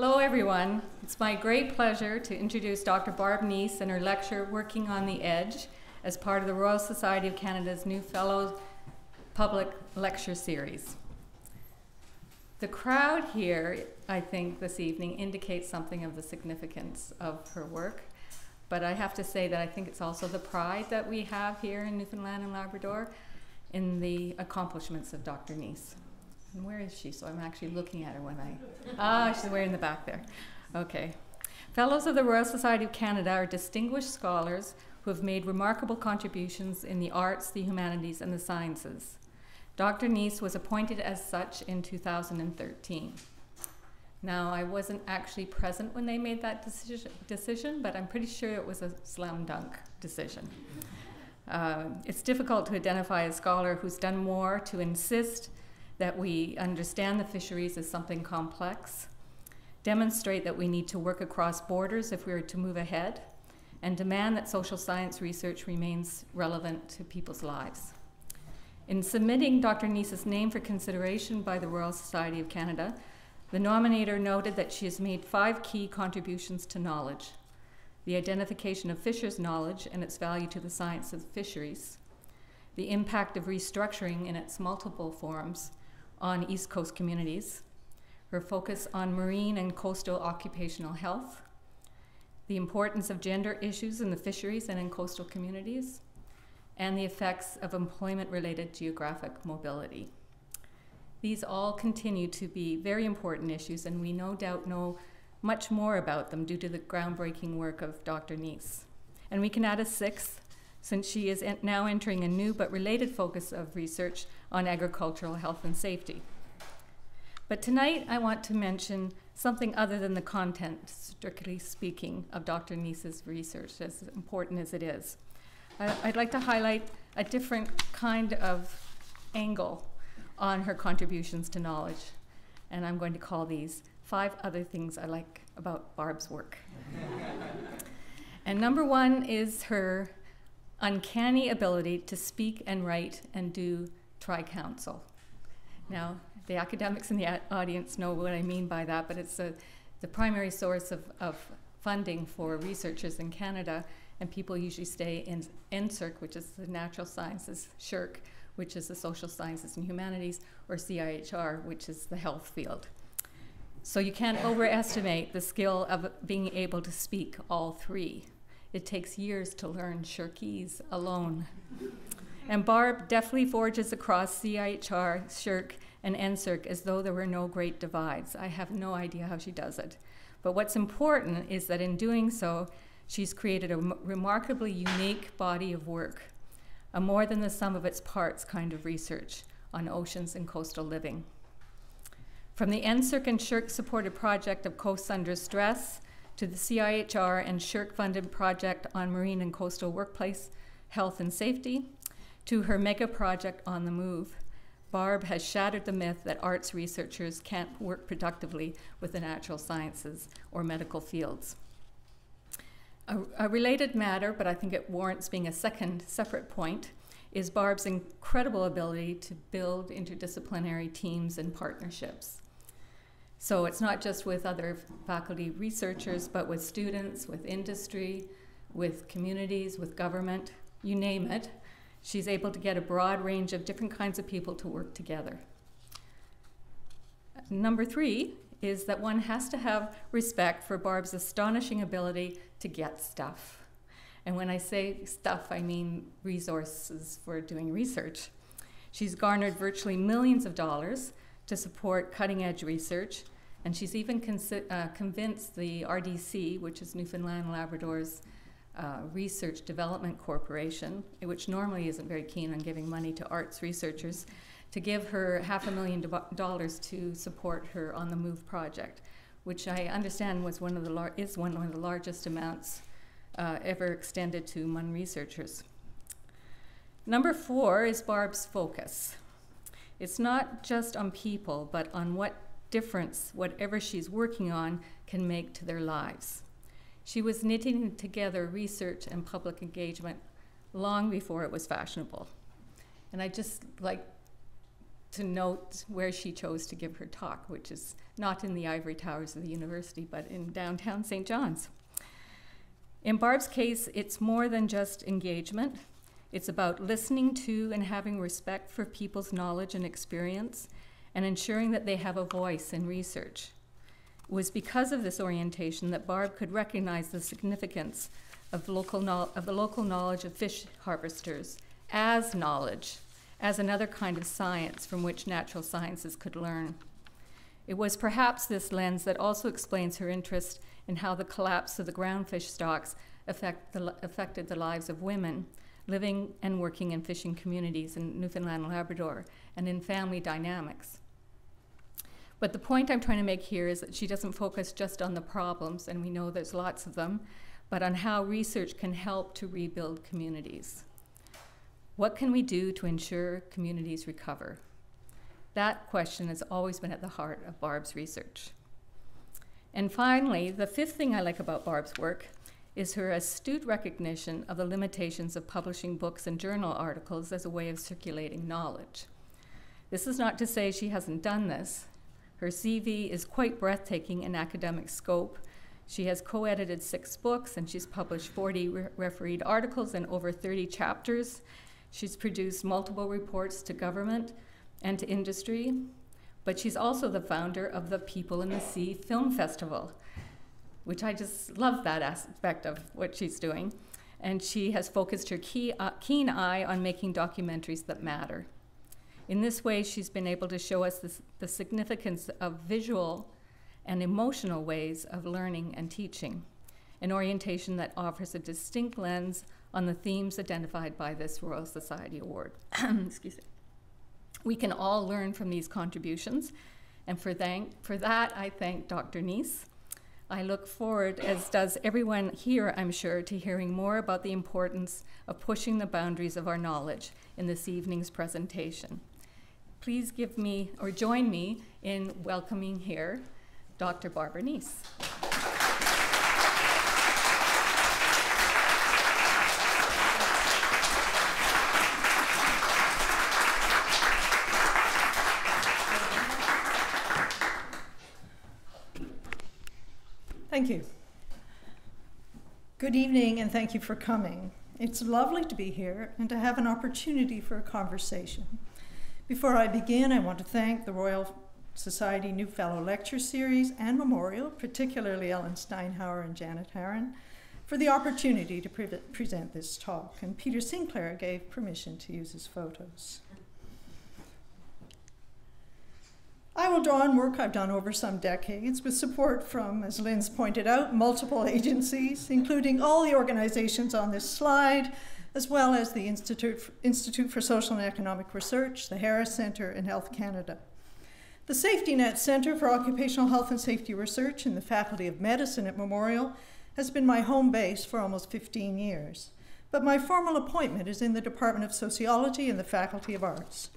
Hello everyone. It's my great pleasure to introduce Dr. Barb Neis and her lecture, Working on the Edge, as part of the Royal Society of Canada's new Fellow Public Lecture Series. The crowd here, I think, this evening indicates something of the significance of her work, but I have to say that I think it's also the pride that we have here in Newfoundland and Labrador in the accomplishments of Dr. Neis. And where is she? So I'm actually looking at her when she's way in the back there. Okay. Fellows of the Royal Society of Canada are distinguished scholars who have made remarkable contributions in the arts, the humanities, and the sciences. Dr. Neis was appointed as such in 2013. Now, I wasn't actually present when they made that decision, but I'm pretty sure it was a slam dunk decision. It's difficult to identify a scholar who's done more to insist that we understand the fisheries as something complex, demonstrate that we need to work across borders if we are to move ahead, and demand that social science research remains relevant to people's lives. In submitting Dr. Neis's name for consideration by the Royal Society of Canada, the nominator noted that she has made 5 key contributions to knowledge: the identification of fishers' knowledge and its value to the science of fisheries, the impact of restructuring in its multiple forms on East Coast communities, her focus on marine and coastal occupational health, the importance of gender issues in the fisheries and in coastal communities, and the effects of employment-related geographic mobility. These all continue to be very important issues, and we no doubt know much more about them due to the groundbreaking work of Dr. Neis. And we can add a 6th, since she is now entering a new but related focus of research on agricultural health and safety. But tonight I want to mention something other than the content, strictly speaking, of Dr. Neis's research, as important as it is. I'd like to highlight a different kind of angle on her contributions to knowledge, and I'm going to call these 5 other things I like about Barb's work. And number 1 is her uncanny ability to speak and write and do tri-counsel. Now, the academics in the audience know what I mean by that, but it's the primary source of funding for researchers in Canada, and people usually stay in NSERC, which is the natural sciences, SHIRC, which is the social sciences and humanities, or CIHR, which is the health field. So you can't overestimate the skill of being able to speak all 3. It takes years to learn Shirkese alone. And Barb deftly forges across CIHR, SHIRC, and NSERC as though there were no great divides. I have no idea how she does it. But what's important is that in doing so, she's created a remarkably unique body of work, a more than the sum of its parts kind of research on oceans and coastal living. From the NSERC and SHIRC supported project of Coasts Under Stress, to the CIHR and SHIRC-funded project on marine and coastal workplace health and safety, to her mega project On the Move, Barb has shattered the myth that arts researchers can't work productively with the natural sciences or medical fields. A related matter, but I think it warrants being a second separate point, is Barb's incredible ability to build interdisciplinary teams and partnerships. So it's not just with other faculty researchers, but with students, with industry, with communities, with government, you name it. She's able to get a broad range of different kinds of people to work together. Number 3 is that one has to have respect for Barb's astonishing ability to get stuff. And when I say stuff, I mean resources for doing research. She's garnered virtually millions of dollars to support cutting-edge research, and she's even convinced the RDC, which is Newfoundland and Labrador's Research Development Corporation, which normally isn't very keen on giving money to arts researchers, to give her $500,000 to support her On the Move project, which I understand was one of the largest amounts ever extended to MUN researchers. Number 4 is Barb's focus. It's not just on people, but on what difference whatever she's working on can make to their lives. She was knitting together research and public engagement long before it was fashionable. And I just like to note where she chose to give her talk, which is not in the ivory towers of the university, but in downtown St. John's. In Barb's case, it's more than just engagement. It's about listening to and having respect for people's knowledge and experience and ensuring that they have a voice in research. It was because of this orientation that Barb could recognize the significance of the local knowledge of fish harvesters as knowledge, as another kind of science from which natural sciences could learn. It was perhaps this lens that also explains her interest in how the collapse of the groundfish stocks affected the lives of women living and working in fishing communities in Newfoundland and Labrador and in family dynamics. But the point I'm trying to make here is that she doesn't focus just on the problems, and we know there's lots of them, but on how research can help to rebuild communities. What can we do to ensure communities recover? That question has always been at the heart of Barb's research. And finally, the fifth thing I like about Barb's work is her astute recognition of the limitations of publishing books and journal articles as a way of circulating knowledge. This is not to say she hasn't done this. Her CV is quite breathtaking in academic scope. She has co-edited 6 books, and she's published 40 refereed articles and over 30 chapters. She's produced multiple reports to government and to industry, but she's also the founder of the People in the Sea Film Festival, which I just love that aspect of what she's doing. And she has focused her keen eye on making documentaries that matter. In this way, she's been able to show us the significance of visual and emotional ways of learning and teaching, an orientation that offers a distinct lens on the themes identified by this Royal Society Award. Excuse me. We can all learn from these contributions, and for that, I thank Dr. Neis. I look forward, as does everyone here, I'm sure, to hearing more about the importance of pushing the boundaries of our knowledge in this evening's presentation. Please join me in welcoming here Dr. Barbara Neis. Thank you. Good evening, and thank you for coming. It's lovely to be here and to have an opportunity for a conversation. Before I begin, I want to thank the Royal Society New Fellow Lecture Series and Memorial, particularly Ellen Steinhauer and Janet Harron, for the opportunity to present this talk. And Peter Sinclair gave permission to use his photos. I will draw on work I've done over some decades with support from, as Lynn's pointed out, multiple agencies, including all the organizations on this slide, as well as the Institute for Social and Economic Research, the Harris Centre, and Health Canada. The Safety Net Centre for Occupational Health and Safety Research in the Faculty of Medicine at Memorial has been my home base for almost 15 years, but my formal appointment is in the Department of Sociology and the Faculty of Arts.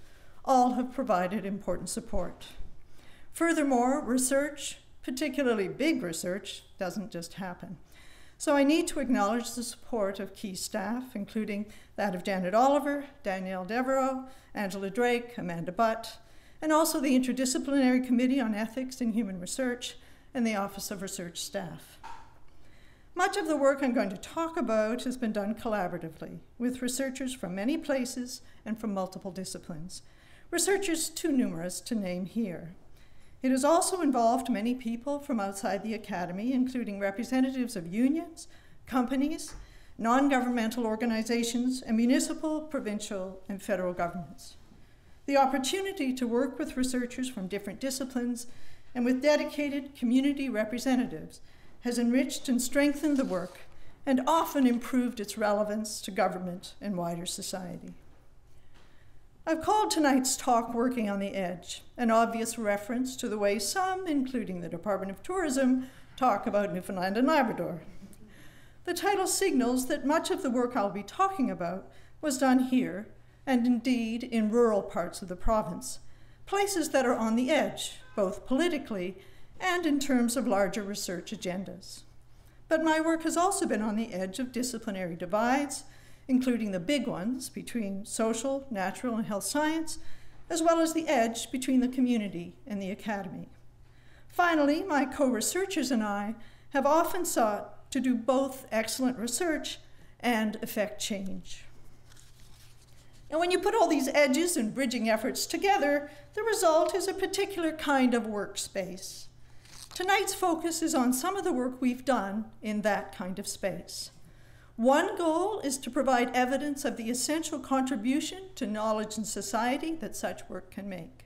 All have provided important support. Furthermore, research, particularly big research, doesn't just happen. So I need to acknowledge the support of key staff, including that of Janet Oliver, Danielle Devereaux, Angela Drake, Amanda Butt, and also the Interdisciplinary Committee on Ethics in Human Research and the Office of Research Staff. Much of the work I'm going to talk about has been done collaboratively with researchers from many places and from multiple disciplines, researchers too numerous to name here. It has also involved many people from outside the academy, including representatives of unions, companies, non-governmental organizations, and municipal, provincial, and federal governments. The opportunity to work with researchers from different disciplines and with dedicated community representatives has enriched and strengthened the work and often improved its relevance to government and wider society. I've called tonight's talk Working on the Edge, an obvious reference to the way some, including the Department of Tourism, talk about Newfoundland and Labrador. The title signals that much of the work I'll be talking about was done here, and indeed in rural parts of the province, places that are on the edge, both politically and in terms of larger research agendas. But my work has also been on the edge of disciplinary divides, including the big ones between social, natural, and health science, as well as the edge between the community and the academy. Finally, my co-researchers and I have often sought to do both excellent research and effect change. And when you put all these edges and bridging efforts together, the result is a particular kind of workspace. Tonight's focus is on some of the work we've done in that kind of space. One goal is to provide evidence of the essential contribution to knowledge and society that such work can make.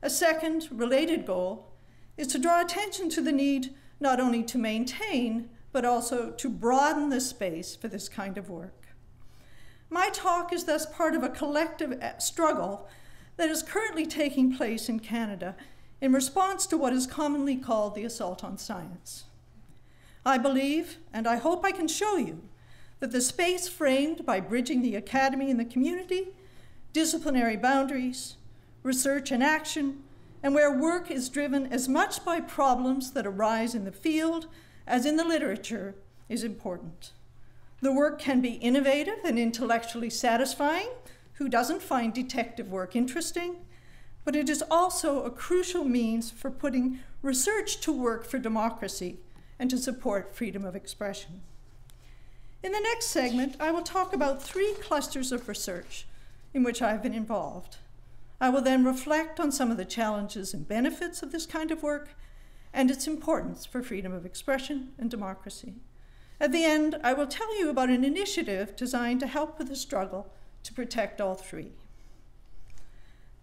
A second, related goal is to draw attention to the need not only to maintain, but also to broaden the space for this kind of work. My talk is thus part of a collective struggle that is currently taking place in Canada in response to what is commonly called the assault on science. I believe, and I hope I can show you, that the space framed by bridging the academy and the community, disciplinary boundaries, research and action, and where work is driven as much by problems that arise in the field as in the literature, is important. The work can be innovative and intellectually satisfying. Who doesn't find detective work interesting? But it is also a crucial means for putting research to work for democracy and to support freedom of expression. In the next segment, I will talk about 3 clusters of research in which I've been involved. I will then reflect on some of the challenges and benefits of this kind of work and its importance for freedom of expression and democracy. At the end, I will tell you about an initiative designed to help with the struggle to protect all 3.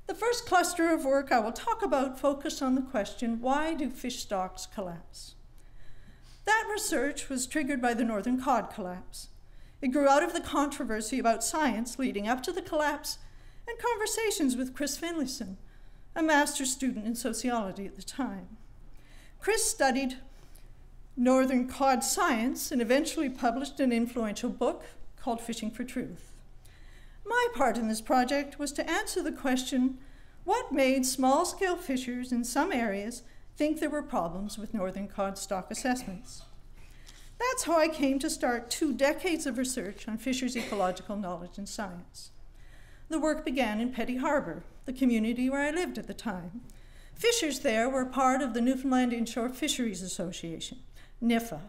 The first cluster of work I will talk about focused on the question, why do fish stocks collapse? That research was triggered by the northern cod collapse. It grew out of the controversy about science leading up to the collapse and conversations with Chris Finlayson, a master's student in sociology at the time. Chris studied northern cod science and eventually published an influential book called Fishing for Truth. My part in this project was to answer the question, what made small-scale fishers in some areas think there were problems with northern cod stock assessments? That's how I came to start 2 decades of research on fisheries ecological knowledge and science. The work began in Petty Harbour, the community where I lived at the time. Fishers there were part of the Newfoundland Inshore Fisheries Association, NIFA.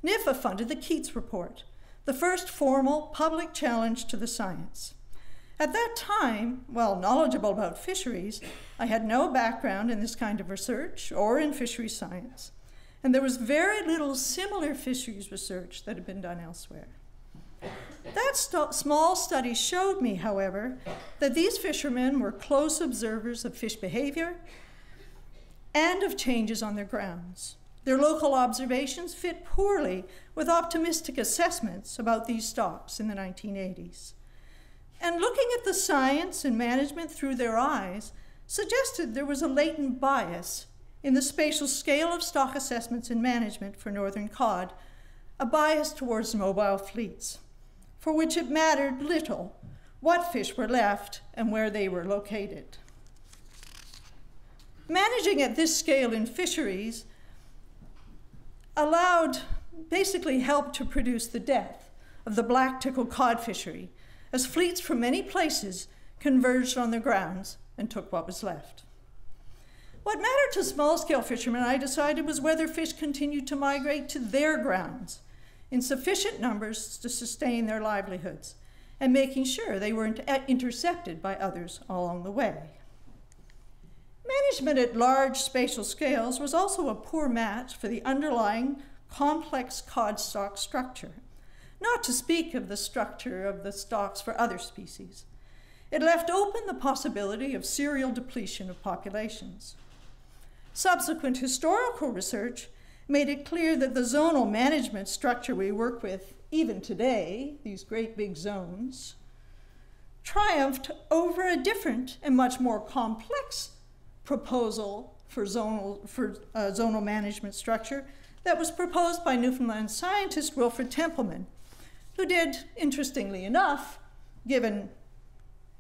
NIFA funded the Keats Report, the first formal public challenge to the science. At that time, while knowledgeable about fisheries, I had no background in this kind of research or in fisheries science, and there was very little similar fisheries research that had been done elsewhere. That small study showed me, however, that these fishermen were close observers of fish behavior and of changes on their grounds. Their local observations fit poorly with optimistic assessments about these stocks in the 1980s. And looking at the science and management through their eyes suggested there was a latent bias in the spatial scale of stock assessments and management for northern cod, a bias towards mobile fleets, for which it mattered little what fish were left and where they were located. Managing at this scale in fisheries basically helped to produce the death of the black tickle cod fishery, as fleets from many places converged on their grounds and took what was left. What mattered to small-scale fishermen, I decided, was whether fish continued to migrate to their grounds in sufficient numbers to sustain their livelihoods, and making sure they weren't intercepted by others along the way. Management at large spatial scales was also a poor match for the underlying complex cod stock structure, not to speak of the structure of the stocks for other species. It left open the possibility of serial depletion of populations. Subsequent historical research made it clear that the zonal management structure we work with, even today, these great big zones, triumphed over a different and much more complex proposal for zonal management structure that was proposed by Newfoundland scientist Wilfred Templeman, who did, interestingly enough, given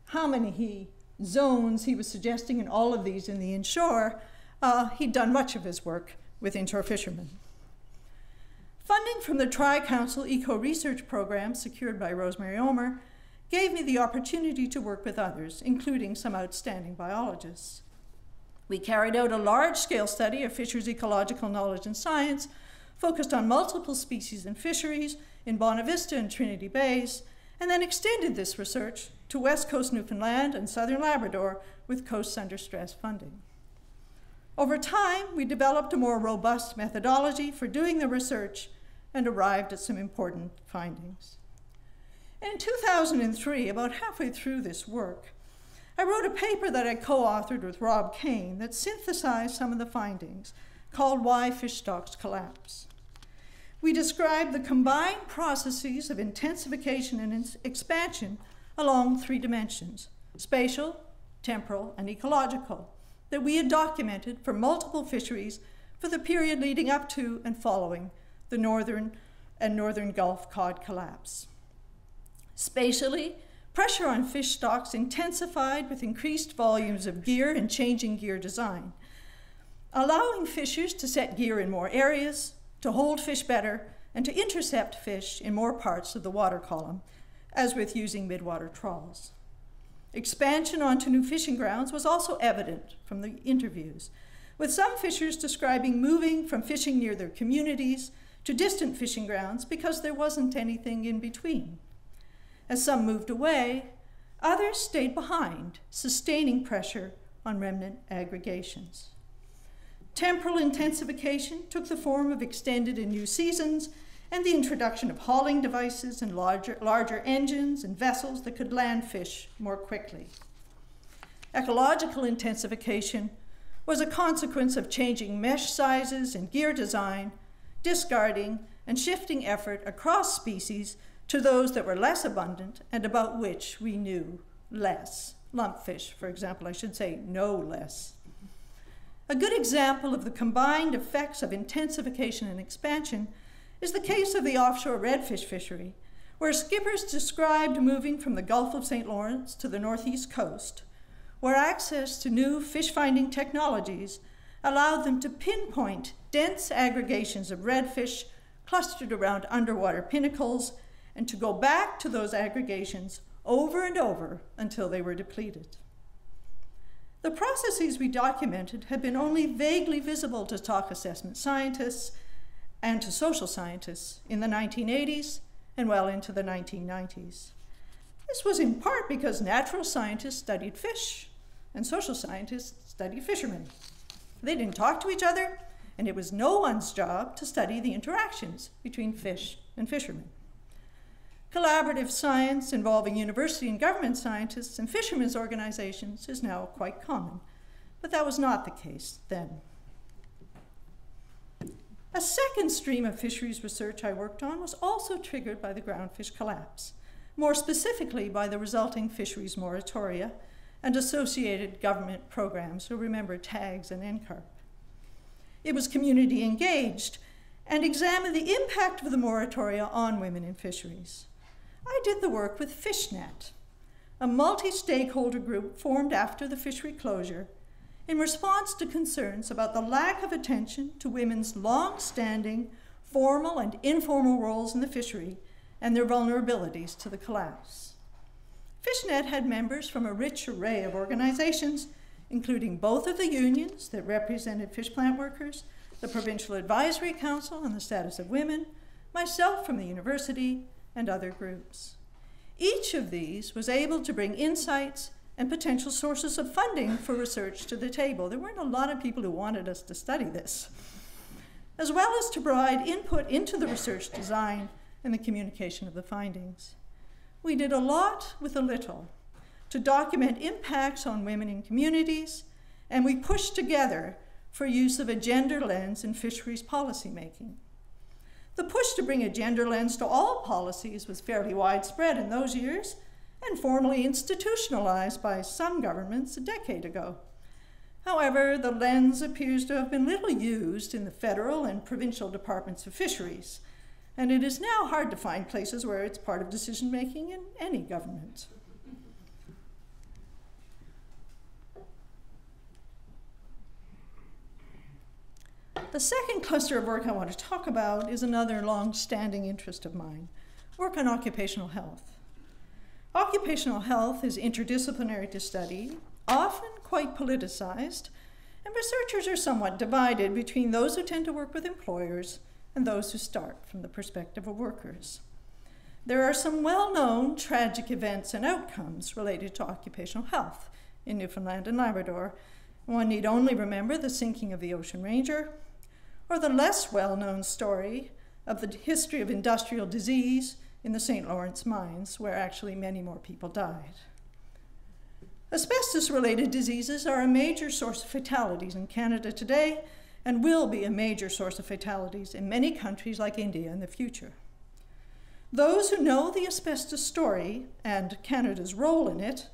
how many zones he was suggesting in all of these in the inshore, he'd done much of his work with inshore fishermen. Funding from the Tri-Council Eco-Research Program, secured by Rosemary Omer, gave me the opportunity to work with others, including some outstanding biologists. We carried out a large-scale study of fisheries ecological knowledge and science, focused on multiple species and fisheries in Bonavista and Trinity Bays, and then extended this research to West Coast Newfoundland and Southern Labrador with Coasts Under Stress funding. Over time, we developed a more robust methodology for doing the research and arrived at some important findings. In 2003, about halfway through this work, I wrote a paper that I co-authored with Rob Kane that synthesized some of the findings, called Why Fish Stocks Collapse. We described the combined processes of intensification and expansion along 3 dimensions, spatial, temporal, and ecological, that we had documented for multiple fisheries for the period leading up to and following the northern and northern Gulf cod collapse. Spatially, pressure on fish stocks intensified with increased volumes of gear and changing gear design, allowing fishers to set gear in more areas, to hold fish better, and to intercept fish in more parts of the water column, as with using midwater trawls. Expansion onto new fishing grounds was also evident from the interviews, with some fishers describing moving from fishing near their communities to distant fishing grounds because there wasn't anything in between. As some moved away, others stayed behind, sustaining pressure on remnant aggregations. Temporal intensification took the form of extended and new seasons and the introduction of hauling devices and larger engines and vessels that could land fish more quickly. Ecological intensification was a consequence of changing mesh sizes and gear design, discarding and shifting effort across species to those that were less abundant and about which we knew less. Lumpfish, for example, I should say no less. A good example of the combined effects of intensification and expansion is the case of the offshore redfish fishery, where skippers described moving from the Gulf of St. Lawrence to the northeast coast, where access to new fish-finding technologies allowed them to pinpoint dense aggregations of redfish clustered around underwater pinnacles and to go back to those aggregations over and over until they were depleted. The processes we documented had been only vaguely visible to stock assessment scientists and to social scientists in the 1980s and well into the 1990s. This was in part because natural scientists studied fish and social scientists studied fishermen. They didn't talk to each other, and it was no one's job to study the interactions between fish and fishermen. Collaborative science involving university and government scientists and fishermen's organizations is now quite common, but that was not the case then. A second stream of fisheries research I worked on was also triggered by the groundfish collapse, more specifically by the resulting fisheries moratoria and associated government programs, so remember TAGS and NCARP. It was community engaged and examined the impact of the moratoria on women in fisheries. I did the work with FishNet, a multi-stakeholder group formed after the fishery closure in response to concerns about the lack of attention to women's long-standing formal and informal roles in the fishery and their vulnerabilities to the collapse. FishNet had members from a rich array of organizations, including both of the unions that represented fish plant workers, the Provincial Advisory Council on the Status of Women, myself from the university, and other groups. Each of these was able to bring insights and potential sources of funding for research to the table. There weren't a lot of people who wanted us to study this, as well as to provide input into the research design and the communication of the findings. We did a lot with a little to document impacts on women in communities, and we pushed together for use of a gender lens in fisheries policymaking. The push to bring a gender lens to all policies was fairly widespread in those years and formally institutionalized by some governments a decade ago. However, the lens appears to have been little used in the federal and provincial departments of fisheries, and it is now hard to find places where it's part of decision-making in any government. The second cluster of work I want to talk about is another long-standing interest of mine, work on occupational health. Occupational health is interdisciplinary to study, often quite politicized, and researchers are somewhat divided between those who tend to work with employers and those who start from the perspective of workers. There are some well-known tragic events and outcomes related to occupational health in Newfoundland and Labrador. One need only remember the sinking of the Ocean Ranger, or the less well-known story of the history of industrial disease in the St. Lawrence mines, where actually many more people died. Asbestos-related diseases are a major source of fatalities in Canada today and will be a major source of fatalities in many countries like India in the future. Those who know the asbestos story and Canada's role in it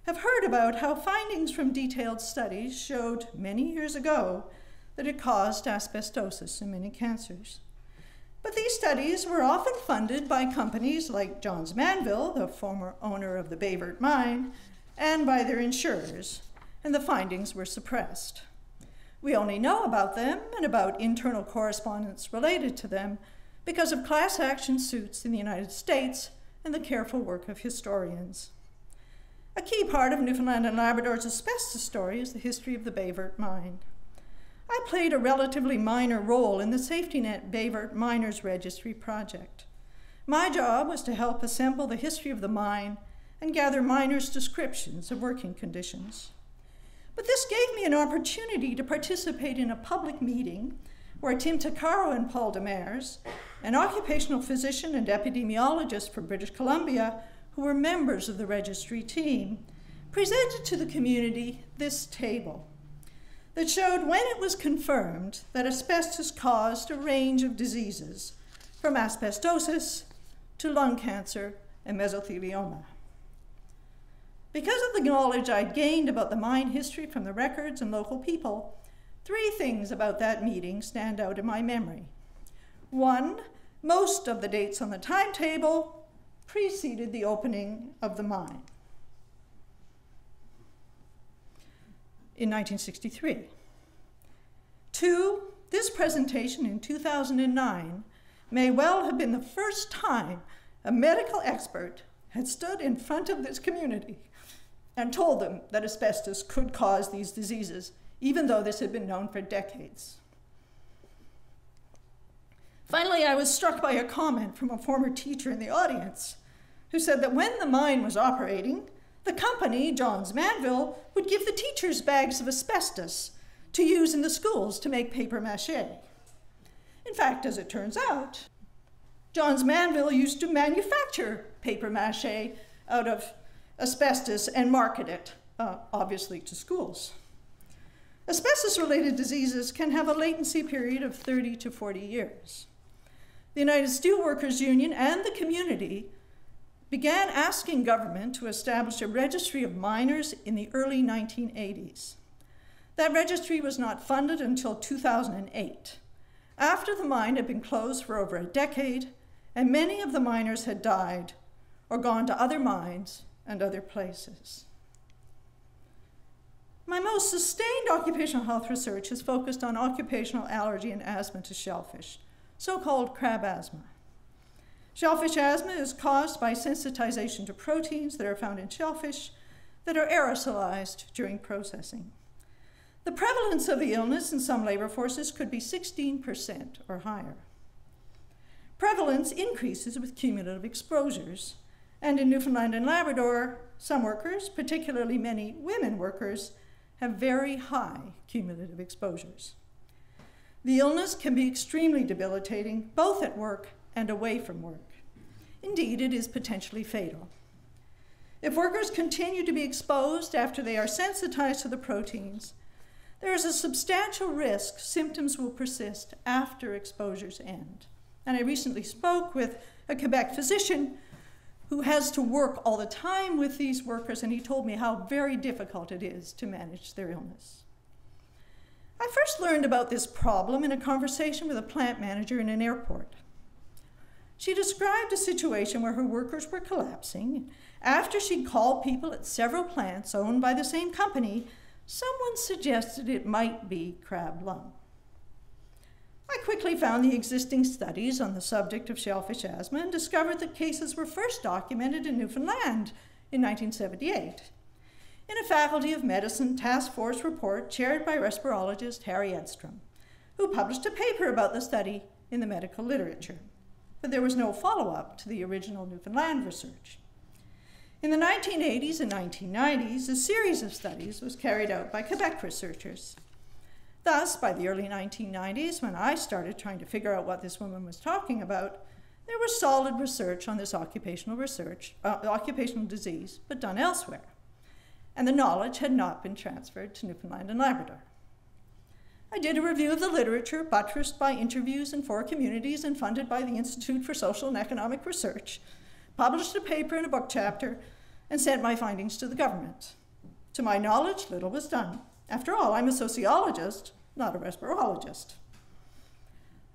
have heard about how findings from detailed studies showed many years ago that it caused asbestosis in many cancers. But these studies were often funded by companies like Johns Manville, the former owner of the Bayvert mine, and by their insurers, and the findings were suppressed. We only know about them and about internal correspondence related to them because of class action suits in the United States and the careful work of historians. A key part of Newfoundland and Labrador's asbestos story is the history of the Bayvert mine. I played a relatively minor role in the Safety Net Bayvert Miners Registry project. My job was to help assemble the history of the mine and gather miners' descriptions of working conditions. But this gave me an opportunity to participate in a public meeting where Tim Takaro and Paul Demers, an occupational physician and epidemiologist from British Columbia, who were members of the registry team, presented to the community this table that showed when it was confirmed that asbestos caused a range of diseases, from asbestosis to lung cancer and mesothelioma. Because of the knowledge I'd gained about the mine history from the records and local people, 3 things about that meeting stand out in my memory. 1, most of the dates on the timetable preceded the opening of the mine in 1963. 2, this presentation in 2009 may well have been the first time a medical expert had stood in front of this community and told them that asbestos could cause these diseases, even though this had been known for decades. Finally, I was struck by a comment from a former teacher in the audience who said that when the mine was operating, the company, Johns Manville, would give the teachers bags of asbestos to use in the schools to make paper mache. In fact, as it turns out, Johns Manville used to manufacture paper mache out of asbestos and market it, obviously, to schools. Asbestos-related diseases can have a latency period of 30 to 40 years. The United Steelworkers Union and the community began asking government to establish a registry of miners in the early 1980s. That registry was not funded until 2008, after the mine had been closed for over a decade and many of the miners had died or gone to other mines and other places. My most sustained occupational health research is focused on occupational allergy and asthma to shellfish, so-called crab asthma. Shellfish asthma is caused by sensitization to proteins that are found in shellfish that are aerosolized during processing. The prevalence of the illness in some labor forces could be 16% or higher. Prevalence increases with cumulative exposures, and in Newfoundland and Labrador, some workers, particularly many women workers, have very high cumulative exposures. The illness can be extremely debilitating, both at work and away from work. Indeed, it is potentially fatal. If workers continue to be exposed after they are sensitized to the proteins, there is a substantial risk symptoms will persist after exposures end. And I recently spoke with a Quebec physician who has to work all the time with these workers, and he told me how very difficult it is to manage their illness. I first learned about this problem in a conversation with a plant manager in an airport. She described a situation where her workers were collapsing. After she'd called people at several plants owned by the same company, someone suggested it might be crab lung. I quickly found the existing studies on the subject of shellfish asthma and discovered that cases were first documented in Newfoundland in 1978 in a Faculty of Medicine task force report chaired by respirologist Harry Edstrom, who published a paper about the study in the medical literature. But there was no follow-up to the original Newfoundland research. In the 1980s and 1990s, a series of studies was carried out by Quebec researchers. Thus, by the early 1990s, when I started trying to figure out what this woman was talking about, there was solid research on this occupational disease, but done elsewhere. And the knowledge had not been transferred to Newfoundland and Labrador. I did a review of the literature, buttressed by interviews in 4 communities and funded by the Institute for Social and Economic Research, published a paper in a book chapter, and sent my findings to the government. To my knowledge, little was done. After all, I'm a sociologist, not a respirologist.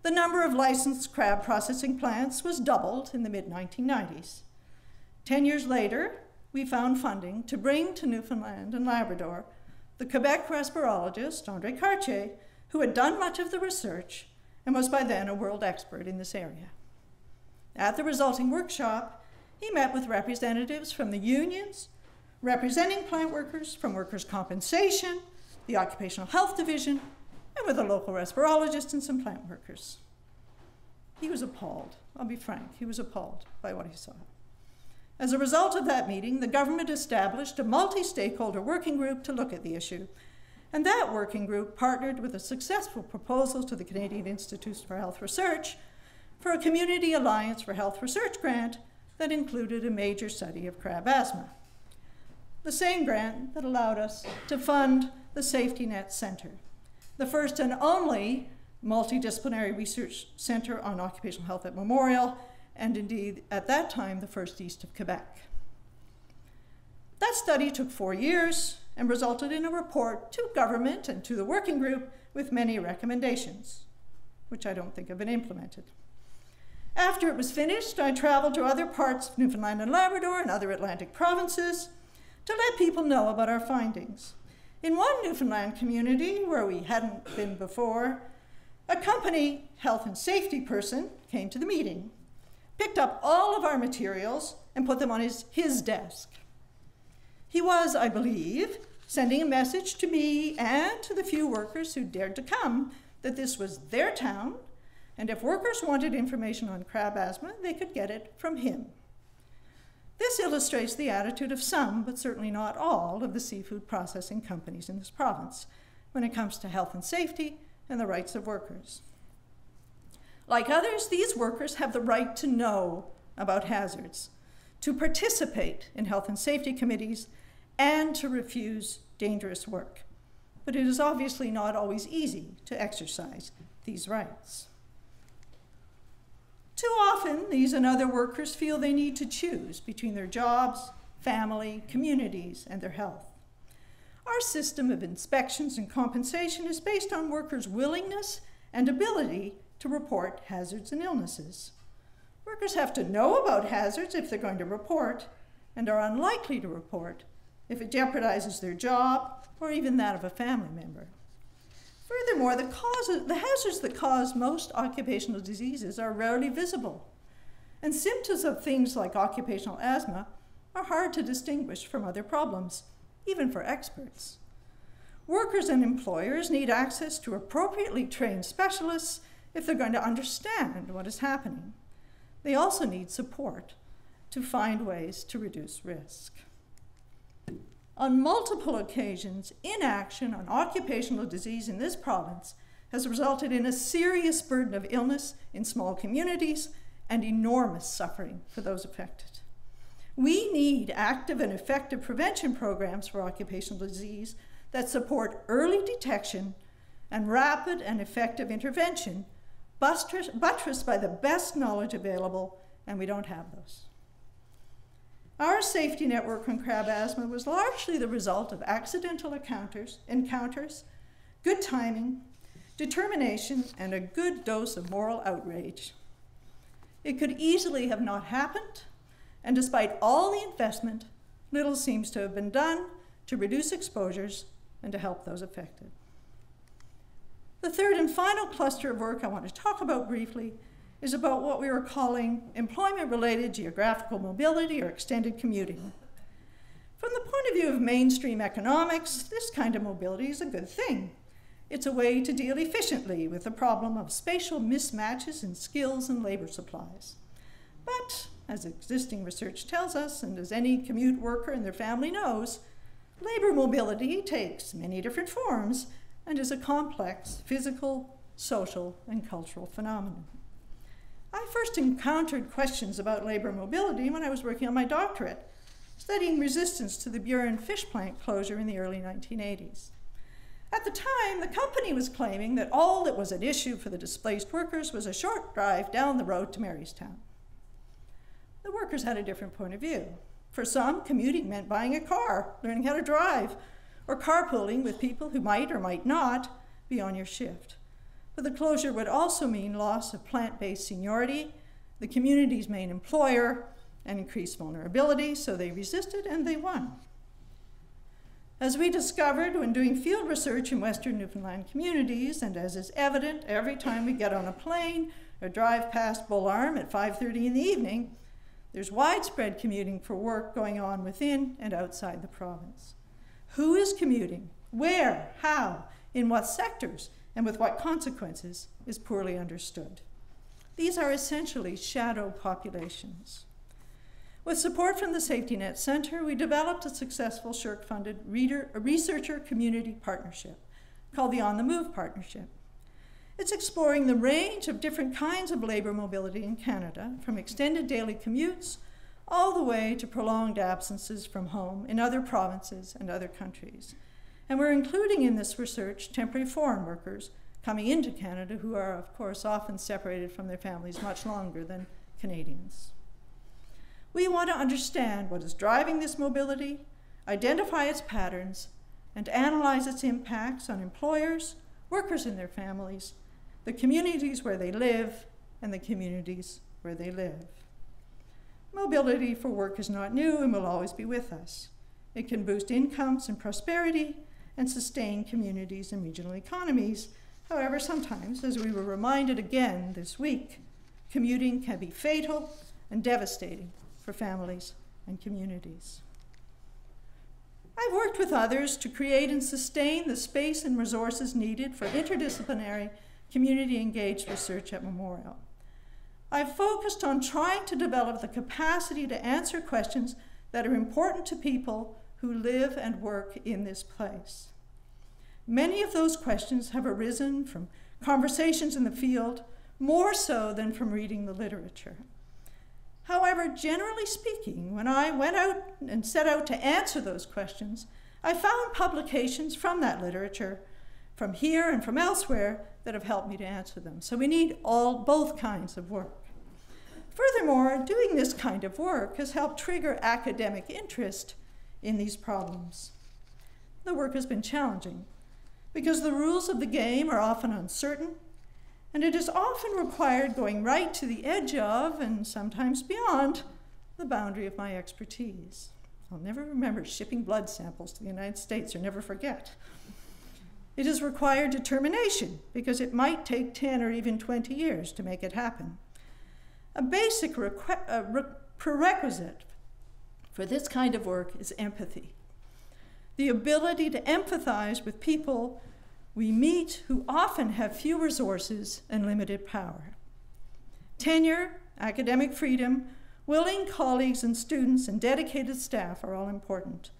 The number of licensed crab processing plants was doubled in the mid-1990s. 10 years later, we found funding to bring to Newfoundland and Labrador the Quebec respirologist, André Cartier, who had done much of the research and was by then a world expert in this area. At the resulting workshop, he met with representatives from the unions, representing plant workers, from workers' compensation, the Occupational Health Division, and with a local respirologist and some plant workers. He was appalled. I'll be frank, he was appalled by what he saw. As a result of that meeting, the government established a multi-stakeholder working group to look at the issue, and that working group partnered with a successful proposal to the Canadian Institute for Health Research for a Community Alliance for Health Research grant that included a major study of crab asthma. The same grant that allowed us to fund the Safety Net Center, the first and only multidisciplinary research center on occupational health at Memorial, and indeed, at that time, the first east of Quebec. That study took 4 years and resulted in a report to government and to the working group with many recommendations, which I don't think have been implemented. After it was finished, I traveled to other parts of Newfoundland and Labrador and other Atlantic provinces to let people know about our findings. In one Newfoundland community where we hadn't been before, a company health and safety person came to the meeting, picked up all of our materials and put them on his desk. He was, I believe, sending a message to me and to the few workers who dared to come that this was their town, and if workers wanted information on crab asthma, they could get it from him. This illustrates the attitude of some, but certainly not all, of the seafood processing companies in this province when it comes to health and safety and the rights of workers. Like others, these workers have the right to know about hazards, to participate in health and safety committees, and to refuse dangerous work. But it is obviously not always easy to exercise these rights. Too often, these and other workers feel they need to choose between their jobs, family, communities, and their health. Our system of inspections and compensation is based on workers' willingness and ability to report hazards and illnesses. Workers have to know about hazards if they're going to report, and are unlikely to report if it jeopardizes their job or even that of a family member. Furthermore, the hazards that cause most occupational diseases are rarely visible, and symptoms of things like occupational asthma are hard to distinguish from other problems, even for experts. Workers and employers need access to appropriately trained specialists if they're going to understand what is happening. They also need support to find ways to reduce risk. On multiple occasions, inaction on occupational disease in this province has resulted in a serious burden of illness in small communities and enormous suffering for those affected. We need active and effective prevention programs for occupational disease that support early detection and rapid and effective intervention, buttressed by the best knowledge available, and we don't have those. Our safety network on crab asthma was largely the result of accidental encounters, good timing, determination, and a good dose of moral outrage. It could easily have not happened, and despite all the investment, little seems to have been done to reduce exposures and to help those affected. The third and final cluster of work I want to talk about briefly is about what we are calling employment-related geographical mobility or extended commuting. From the point of view of mainstream economics, this kind of mobility is a good thing. It's a way to deal efficiently with the problem of spatial mismatches in skills and labor supplies. But, as existing research tells us, and as any commute worker and their family knows, labor mobility takes many different forms and is a complex physical, social, and cultural phenomenon. I first encountered questions about labor mobility when I was working on my doctorate, studying resistance to the Buren fish plant closure in the early 1980s. At the time, the company was claiming that all that was at issue for the displaced workers was a short drive down the road to Marystown. The workers had a different point of view. For some, commuting meant buying a car, learning how to drive, or carpooling with people who might or might not be on your shift. But the closure would also mean loss of plant-based seniority, the community's main employer, and increased vulnerability, so they resisted and they won. As we discovered when doing field research in Western Newfoundland communities, and as is evident every time we get on a plane or drive past Bull Arm at 5:30 in the evening, there's widespread commuting for work going on within and outside the province. Who is commuting? Where? How? In what sectors? And with what consequences is poorly understood. These are essentially shadow populations. With support from the Safety Net Center, we developed a successful SSHRC-funded researcher community partnership called the On the Move Partnership. It's exploring the range of different kinds of labor mobility in Canada, from extended daily commutes all the way to prolonged absences from home in other provinces and other countries. And we're including in this research temporary foreign workers coming into Canada who are, of course, often separated from their families much longer than Canadians. We want to understand what is driving this mobility, identify its patterns, and analyze its impacts on employers, workers and their families, the communities where they live, and the communities where they live. Mobility for work is not new and will always be with us. It can boost incomes and prosperity and sustain communities and regional economies. However, sometimes, as we were reminded again this week, commuting can be fatal and devastating for families and communities. I've worked with others to create and sustain the space and resources needed for interdisciplinary, community-engaged research at Memorial. I've focused on trying to develop the capacity to answer questions that are important to people who live and work in this place. Many of those questions have arisen from conversations in the field, more so than from reading the literature. However, generally speaking, when I went out and set out to answer those questions, I found publications from that literature, from here and from elsewhere, that have helped me to answer them. So we need both kinds of work. Furthermore, doing this kind of work has helped trigger academic interest in these problems. The work has been challenging because the rules of the game are often uncertain, and it is often required going right to the edge of, and sometimes beyond, the boundary of my expertise. I'll never remember shipping blood samples to the United States, or never forget. It has required determination, because it might take 10 or even 20 years to make it happen. A basic prerequisite for this kind of work is empathy. The ability to empathize with people we meet who often have few resources and limited power. Tenure, academic freedom, willing colleagues and students, and dedicated staff are all important.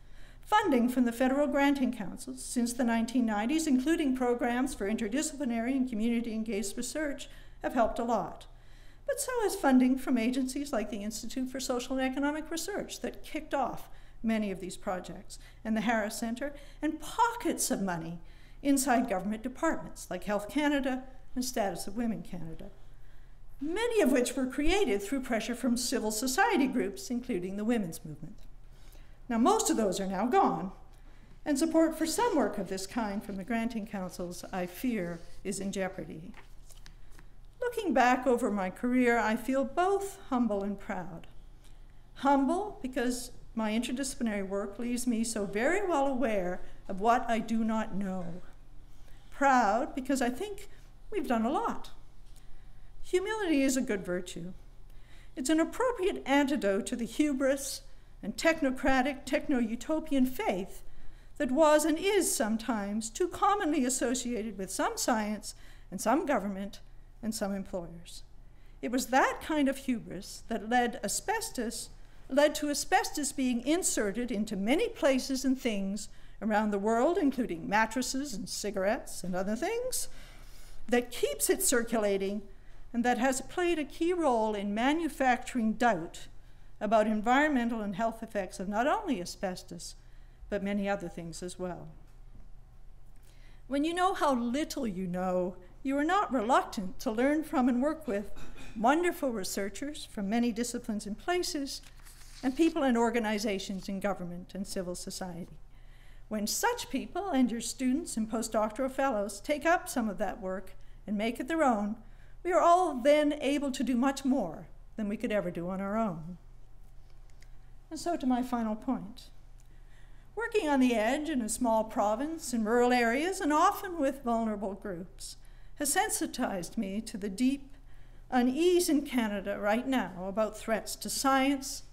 Funding from the Federal Granting Council since the 1990s, including programs for interdisciplinary and community-engaged research, have helped a lot. But so has funding from agencies like the Institute for Social and Economic Research that kicked off many of these projects, and the Harris Centre, and pockets of money inside government departments like Health Canada and Status of Women Canada, many of which were created through pressure from civil society groups, including the women's movement. Now, most of those are now gone, and support for some work of this kind from the granting councils, I fear, is in jeopardy. Looking back over my career, I feel both humble and proud. Humble because my interdisciplinary work leaves me so very well aware of what I do not know. proud because I think we've done a lot. Humility is a good virtue. It's an appropriate antidote to the hubris and technocratic, techno-utopian faith that was and is sometimes too commonly associated with some science and some government and some employers. It was that kind of hubris that led to asbestos being inserted into many places and things around the world, including mattresses and cigarettes and other things, that keeps it circulating and that has played a key role in manufacturing doubt about environmental and health effects of not only asbestos, but many other things as well. When you know how little you know, you are not reluctant to learn from and work with wonderful researchers from many disciplines and places, and people and organizations in government and civil society. When such people and your students and postdoctoral fellows take up some of that work and make it their own, we are all then able to do much more than we could ever do on our own. And so to my final point. Working on the edge in a small province, in rural areas, and often with vulnerable groups, has sensitized me to the deep unease in Canada right now about threats to science,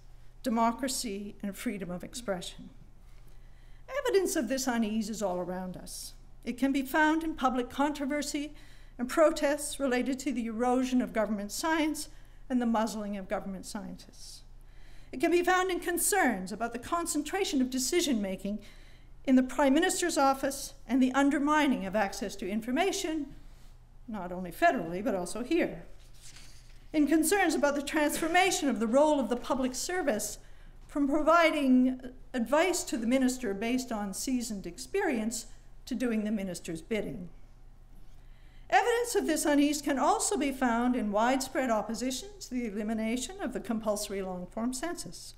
democracy, and freedom of expression. Evidence of this unease is all around us. It can be found in public controversy and protests related to the erosion of government science and the muzzling of government scientists. It can be found in concerns about the concentration of decision-making in the Prime Minister's office and the undermining of access to information, not only federally, but also here. In concerns about the transformation of the role of the public service from providing advice to the minister based on seasoned experience to doing the minister's bidding. Evidence of this unease can also be found in widespread opposition to the elimination of the compulsory long-form census,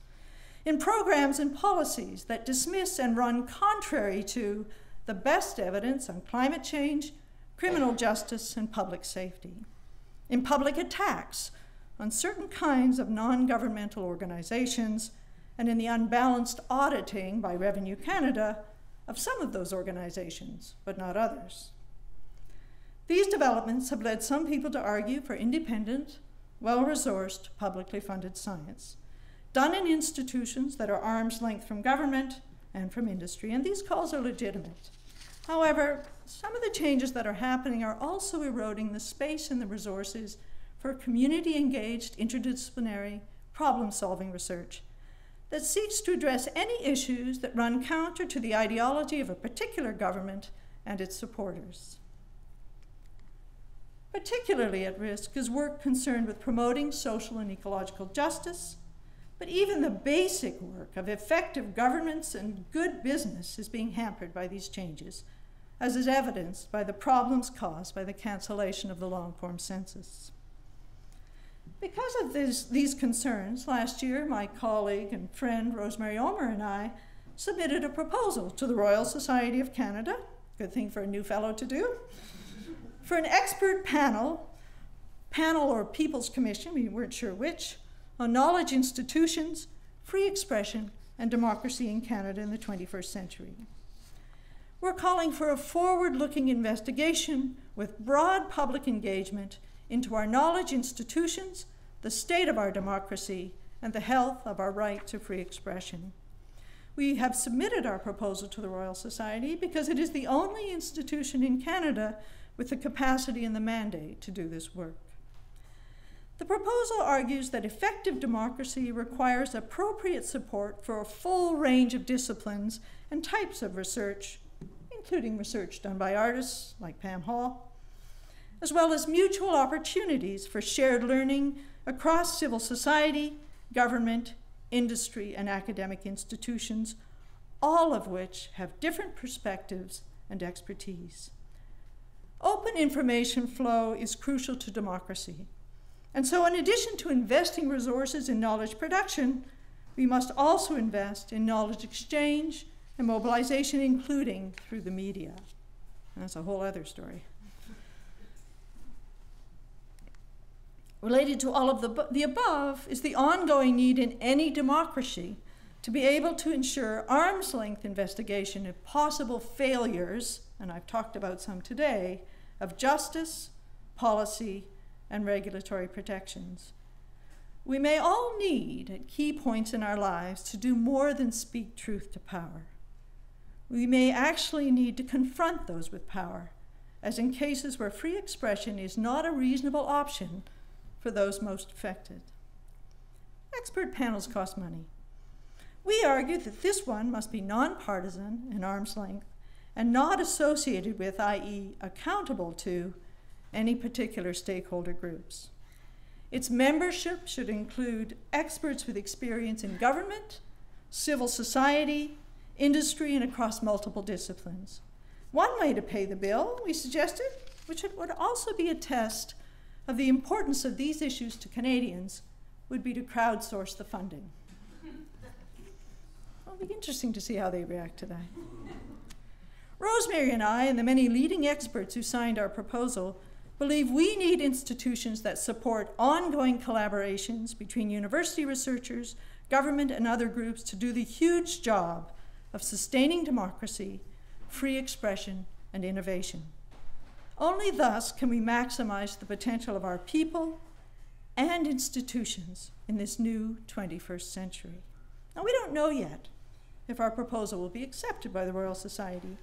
in programs and policies that dismiss and run contrary to the best evidence on climate change, criminal justice, and public safety, in public attacks on certain kinds of non-governmental organizations, and in the unbalanced auditing by Revenue Canada of some of those organizations, but not others. These developments have led some people to argue for independent, well-resourced, publicly funded science, done in institutions that are arm's length from government and from industry, and these calls are legitimate. However, some of the changes that are happening are also eroding the space and the resources for community-engaged, interdisciplinary, problem-solving research that seeks to address any issues that run counter to the ideology of a particular government and its supporters. Particularly at risk is work concerned with promoting social and ecological justice, but even the basic work of effective governance and good business is being hampered by these changes, as is evidenced by the problems caused by the cancellation of the long-form census. Because of these concerns, last year my colleague and friend Rosemary Omer and I submitted a proposal to the Royal Society of Canada, good thing for a new fellow to do, for an expert panel or People's Commission, we weren't sure which, on knowledge institutions, free expression, and democracy in Canada in the 21st century. We're calling for a forward-looking investigation with broad public engagement into our knowledge institutions, the state of our democracy, and the health of our right to free expression. We have submitted our proposal to the Royal Society because it is the only institution in Canada with the capacity and the mandate to do this work. The proposal argues that effective democracy requires appropriate support for a full range of disciplines and types of research, including research done by artists like Pam Hall, as well as mutual opportunities for shared learning across civil society, government, industry, and academic institutions, all of which have different perspectives and expertise. Open information flow is crucial to democracy. And so in addition to investing resources in knowledge production, we must also invest in knowledge exchange and mobilization, including through the media. And that's a whole other story. Related to all of the above is the ongoing need in any democracy to be able to ensure arm's length investigation of possible failures, and I've talked about some today, of justice, policy, and regulatory protections. We may all need, at key points in our lives, to do more than speak truth to power. We may actually need to confront those with power, as in cases where free expression is not a reasonable option for those most affected. Expert panels cost money. We argue that this one must be nonpartisan and arm's length and not associated with, i.e., accountable to, any particular stakeholder groups. Its membership should include experts with experience in government, civil society, industry, and across multiple disciplines. One way to pay the bill, we suggested, which would also be a test of the importance of these issues to Canadians, would be to crowdsource the funding. It'll be interesting to see how they react to that. Rosemary and I, and the many leading experts who signed our proposal, believe we need institutions that support ongoing collaborations between university researchers, government, and other groups to do the huge job of sustaining democracy, free expression, and innovation. Only thus can we maximize the potential of our people and institutions in this new 21st century. Now, we don't know yet if our proposal will be accepted by the Royal Society,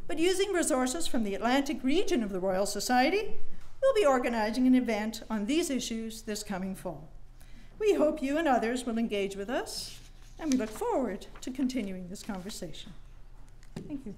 but using resources from the Atlantic region of the Royal Society, we'll be organizing an event on these issues this coming fall. We hope you and others will engage with us, and we look forward to continuing this conversation. Thank you.